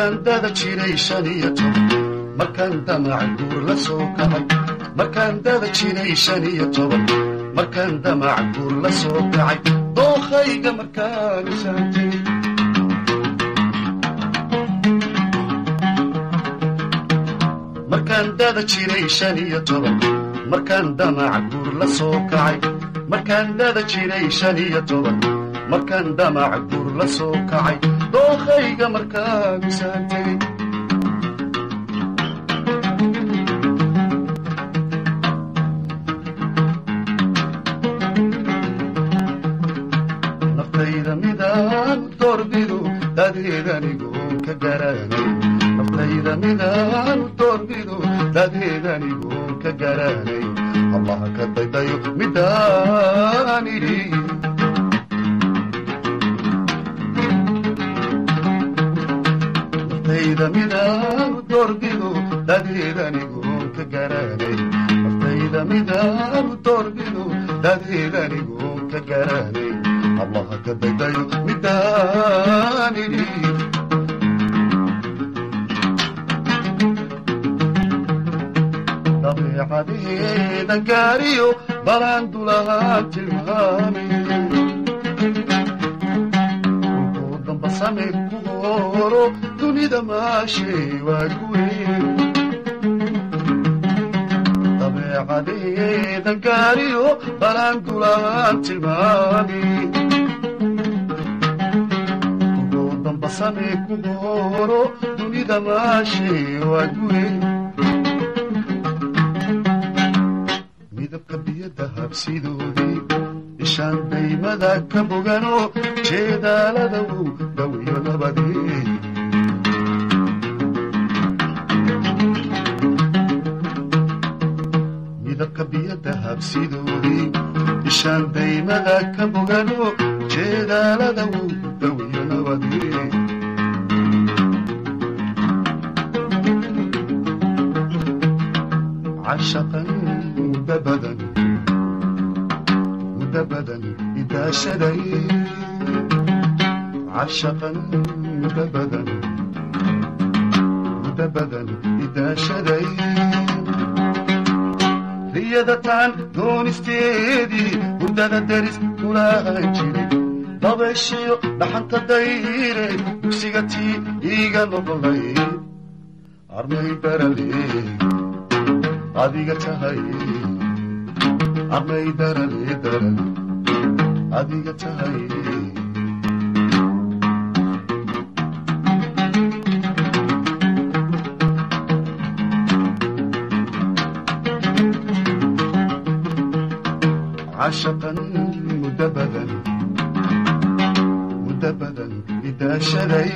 markaan dada jiray 15 markaan damac guur la soo kacay markaan dada jiray 15 markaan damac guur la soo kacay dookhayga markaan saantay markaan dada jiray 15 markaan damac guur la soo kacay markaan dada jiray 15 markaan damac guur la soo kacay dookhayga markaan saantay naftayda midaan doorbidu dadeedanigoon ka garanay naftayda midaan doorbidu dadeedanigoon ka garanay allah ka daydayo midaan idhi naftayda midaan doorbidu dadeedanigoon ka garanay naftayda midaan doorbidu dadeedanigoon ka garanay allah ka daydayo midaan idhi dabeecadeeda gaariyo balaan dulahaan tilmaamay kulkuu damba samay ku horo dunida maashay waa guweyn dabeecadeeda gaariyo balaan dulahaan tilmaamay kulkuu damba samay ku horo dunida maashay waa guweyn midabka biyada habsidoodii ishaan daymada ka bogano jeedaalada uu dhawiyo nabadii midabka biyada habsidoodii ishaan daymada ka bogano jeedaalada uu dhawiyo nabadii عشقا مدبدا إذا شدي عشقا مدبدا إذا شدي رياضة دون استيدي ودنا درس ولا جري ضبشي لحنت الدير بكسيتي إيجا نضلي أرمي برلي adiga tahay amay darale adiga tahay عشقا مدبدا إذا شري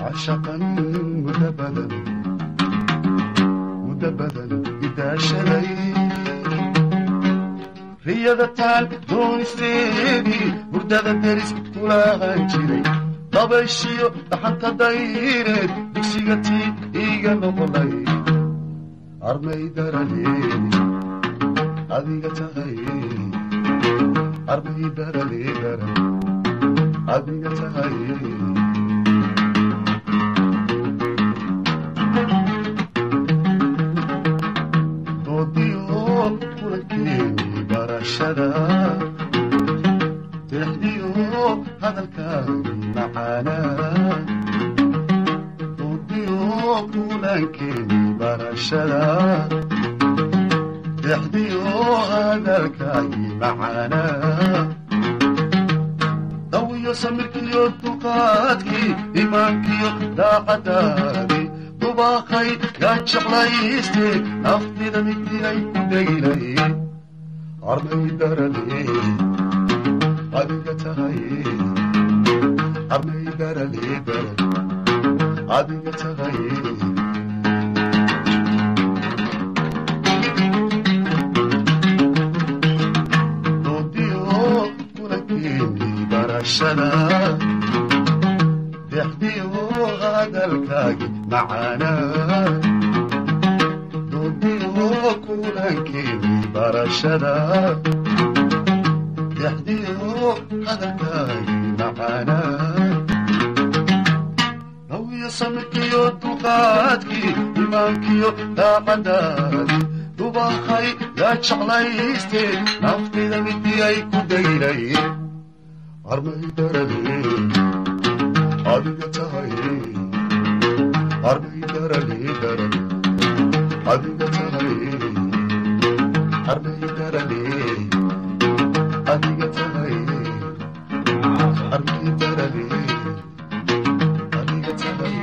عشقا مدبدا إذا شري رياضة دون استيدي بردادة درس ولا جري ضبشيو لحنت دايرة بكسيتي إيجا نضلي أرمي درالي أديك تهي أرمي درالي أديك تهي تحديو هذا الكلام معانا وديو كلك برشدا تحديو هذا الكلام معانا ضوي سمركيو تقاتكي إيمانكيو داقتادي دباخي قاد شغلايستي نفتي دمكي لي كديلي أرمي درالي أديك تهي أرمي درالي أديك تهي دوديو كلكيني برشنا تحديو هذا الكاكي معانا دوديو كلكيني برشنا يحديو هذا الكاي معانا samirkiyo dulqaadkii imaankiyo daacadaadi dubahay yaa jeclaystee naftayda midii ay ku daynay armay darane adiga tahay armay darane darane adiga tahay armay darane adiga tahay armay darane adiga tahay